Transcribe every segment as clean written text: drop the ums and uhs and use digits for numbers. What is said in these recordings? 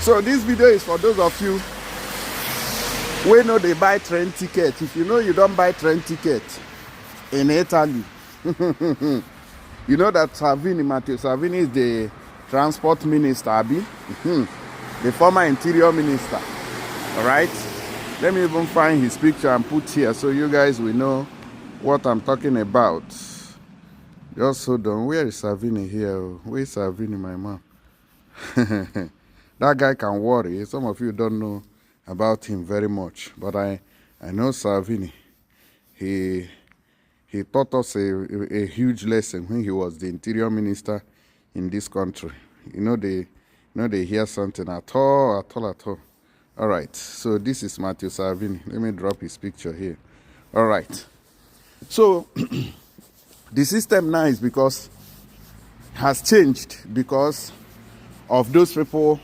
So this video is for those of you who know they buy train ticket. If you know you don't buy train ticket in Italy, you know that Salvini, Matteo Salvini is the transport minister, Abi? The former interior minister. All right? Let me even find his picture and put here so you guys will know what I'm talking about. Just hold on. Where is Salvini here? Where is Salvini, my man? That guy can worry. Some of you don't know about him very much, but I know Salvini. He taught us a huge lesson when he was the interior minister in this country. They hear something at all. All right, so this is Matteo Salvini. Let me drop his picture here. All right, so the system now is has changed because of those people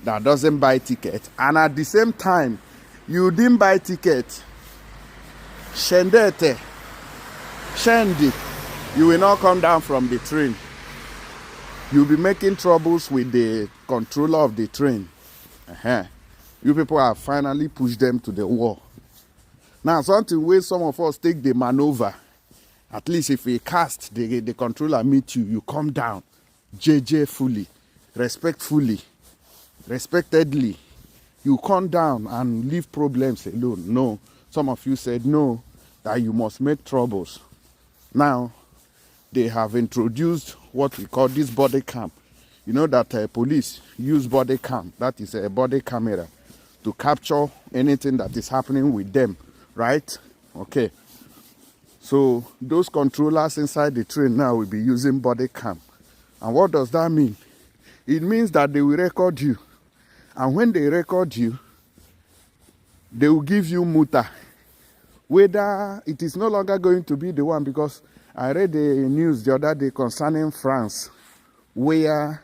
that doesn't buy ticket, and at the same time you didn't buy ticket, Shendi, you will not come down from the train. You'll be making troubles with the controller of the train. You people have finally pushed them to the wall. Now something where some of us take the maneuver. At least if we cast the controller meet you come down fully, respectedly. You come down and leave problems alone. No, some of you said no, that you must make troubles. Now they have introduced what we call this body cam. You know that police use body cam. That is a body camera to capture anything that is happening with them, right? Okay. So those controllers inside the train now will be using body cam. And what does that mean? It means that they will record you. And when they record you, they will give you muta. Whether it is no longer going to be the one, because I read the news the other day concerning France, where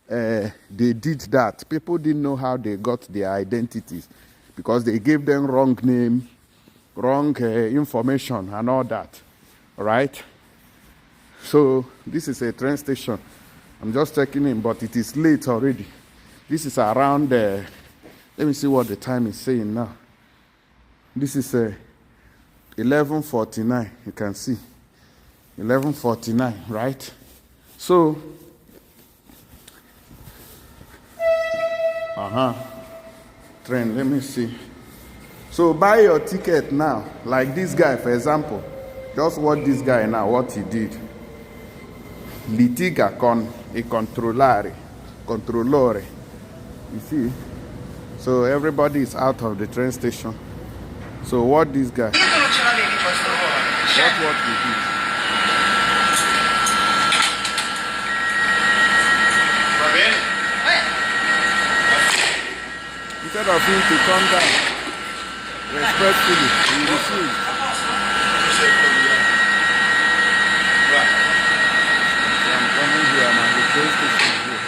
they did that. People didn't know how they got their identities because they gave them wrong name, wrong information and all that. All right? So this is a train station. I'm just checking in, but it is late already. This is around, let me see what the time is saying now. This is 11:49, you can see. 11:49, right? So, train, let me see. So buy your ticket now, like this guy, for example. Just watch this guy now, what he did. Litiga con e controllare. You see? So everybody is out of the train station. So what this guy? What he did? Instead of him to come down respectfully, he refused. So I'm coming here, I'm at the train station here.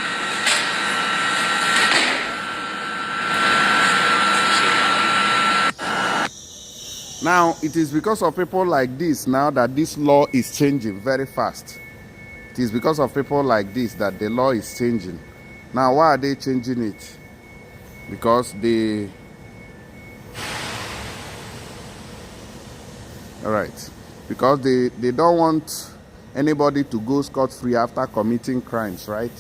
Now, it is because of people like this now that this law is changing very fast. It is because of people like this that the law is changing. Now, why are they changing it? Because because they don't want anybody to go scot-free after committing crimes, right?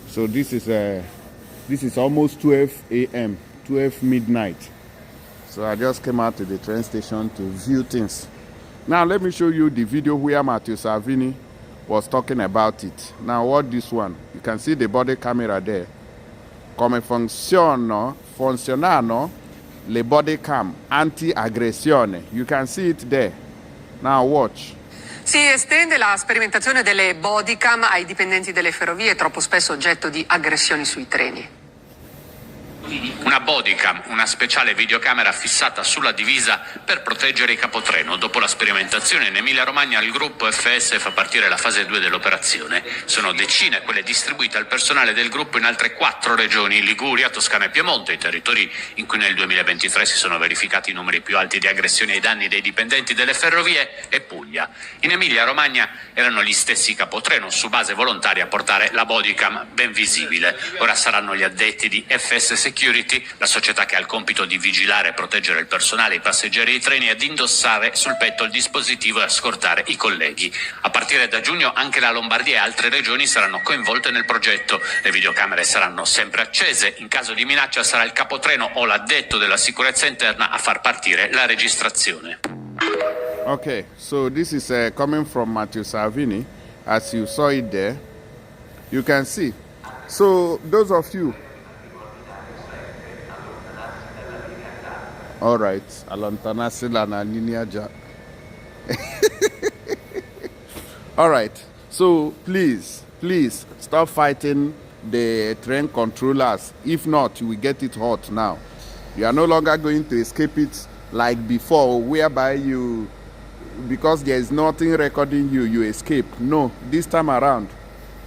So this is almost 12 a.m., 12 midnight. So I just came out to the train station to view things. Now let me show you the video where Matteo Salvini was talking about it. Now watch this one. You can see the body camera there. Come funzionano le body cam anti-aggressione. You can see it there. Now watch. Si estende la sperimentazione delle bodycam ai dipendenti delle ferrovie, troppo spesso oggetto di aggressioni sui treni. Una BodyCam, una speciale videocamera fissata sulla divisa per proteggere i capotreno. Dopo la sperimentazione in Emilia-Romagna il gruppo FS fa partire la fase 2 dell'operazione. Sono decine quelle distribuite al personale del gruppo in altre 4 regioni: Liguria, Toscana e Piemonte, i territori in cui nel 2023 si sono verificati i numeri più alti di aggressioni ai danni dei dipendenti delle ferrovie, e Puglia. In Emilia-Romagna erano gli stessi capotreno su base volontaria a portare la BodyCam ben visibile. Ora saranno gli addetti di FS Security, la società che ha il compito di vigilare e proteggere il personale e i passeggeri dei treni, ad indossare sul petto il dispositivo e a scortare i colleghi. A partire da giugno anche la Lombardia e altre regioni saranno coinvolte nel progetto. Le videocamere saranno sempre accese. In caso di minaccia sarà il capotreno o l'addetto della sicurezza interna a far partire la registrazione. Okay, so this is coming from Matteo Salvini. As you saw it there, you can see. So those of you, all right, alontanasila na niniaja. All right, so please stop fighting the train controllers. If not, you will get it hot now. You are no longer going to escape it like before, whereby you, because there is nothing recording you, you escape. No, this time around,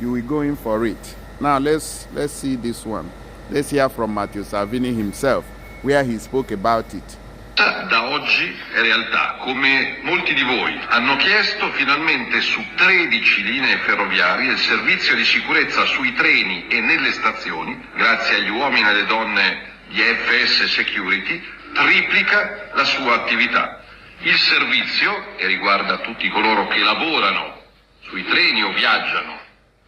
you will go in for it. Now let's see this one. Let's hear from Matteo Salvini himself, where he spoke about it. Da oggi è realtà. Come molti di voi hanno chiesto, finalmente su 13 linee ferroviarie il servizio di sicurezza sui treni e nelle stazioni, grazie agli uomini e alle donne di FS Security, triplica la sua attività. Il servizio, che riguarda tutti coloro che lavorano sui treni o viaggiano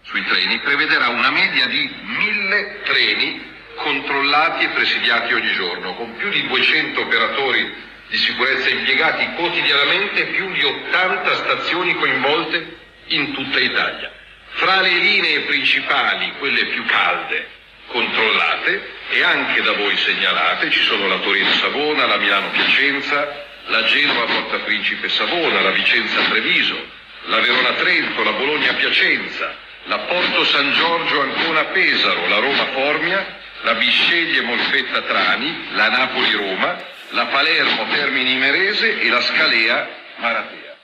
sui treni, prevederà una media di 1000 treni controllati e presidiati ogni giorno, con più di 200 operatori di sicurezza impiegati quotidianamente e più di 80 stazioni coinvolte in tutta Italia. Fra le linee principali, quelle più calde, controllate e anche da voi segnalate, ci sono la Torino-Savona, la Milano-Piacenza, la Genova-Porta Principe-Savona, la Vicenza-Treviso, la Verona-Trento, la Bologna-Piacenza, la Porto-San Giorgio-Ancona-Pesaro, la Roma-Formia, la Bisceglie-Molfetta-Trani, la Napoli-Roma, la Palermo-Termini-Imerese e la Scalea-Maratea.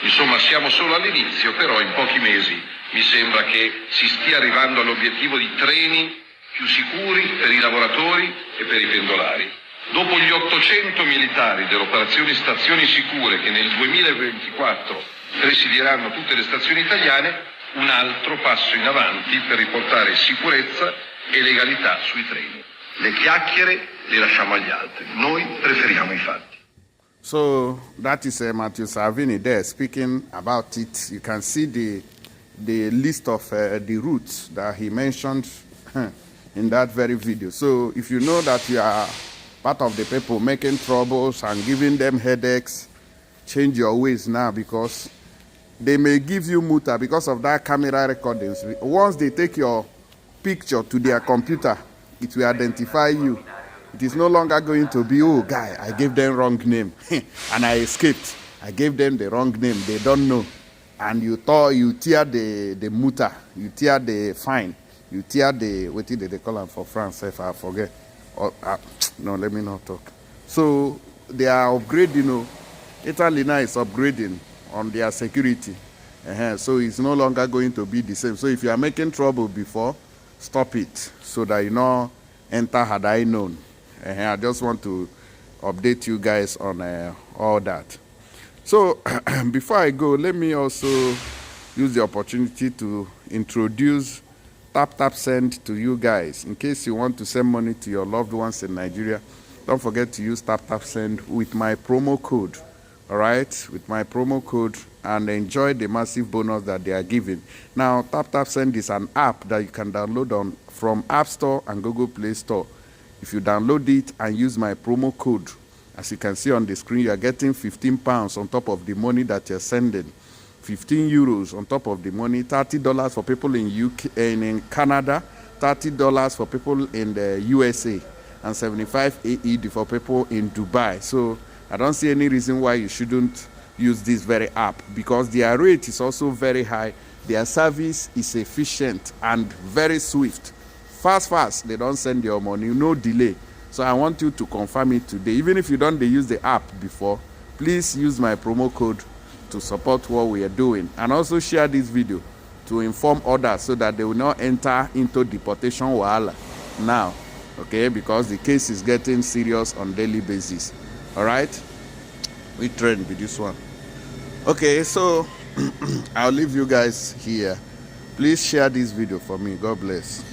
Insomma, siamo solo all'inizio, però in pochi mesi mi sembra che si stia arrivando all'obiettivo di treni più sicuri per i lavoratori e per i pendolari. Dopo gli 800 militari dell'operazione Stazioni Sicure che nel 2024 presideranno tutte le stazioni italiane, un altro passo in avanti per riportare sicurezza e legalità sui treni. Le chiacchiere le lasciamo agli altri, noi preferiamo i fatti. So that is Matteo Salvini there speaking about it. You can see the list of the routes that he mentioned in that very video. So if you know that you are part of the people making troubles and giving them headaches, change your ways now, because they may give you muta because of that camera recordings. Once they take your picture to their computer, it will identify you. It is no longer going to be, oh guy, I gave them wrong name and I escaped. I gave them the wrong name, they don't know. And you tear the muta, you tear the fine, you tear the, what did they call them for France, if I forget. No, let me not talk. So they are upgrading, Italy now is upgrading on their security. So it's no longer going to be the same. So if you are making trouble before, stop it so that you know enter had I known. I just want to update you guys on all that. So before I go, let me also use the opportunity to introduce Tap Send to you guys. In case you want to send money to your loved ones in Nigeria, don't forget to use Tap Send with my promo code. All right, with my promo code, and enjoy the massive bonus that they are giving. Now, Tap Send is an app that you can download from App Store and Google Play Store. If you download it and use my promo code, as you can see on the screen, you are getting £15 on top of the money that you're sending. 15 euros on top of the money, $30 for people in UK and in Canada, $30 for people in the USA, and 75 AED for people in Dubai. So I don't see any reason why you shouldn't use this very app, because their rate is also very high. Their service is efficient and very swift. Fast, they don't send your money, no delay. So I want you to confirm it today. Even if you don't use the app before, please use my promo code to support what we are doing. And also share this video to inform others so that they will not enter into deportation wahala now, okay? Because the case is getting serious on daily basis. All right? We trend with this one. Okay, so I'll leave you guys here. Please share this video for me. God bless.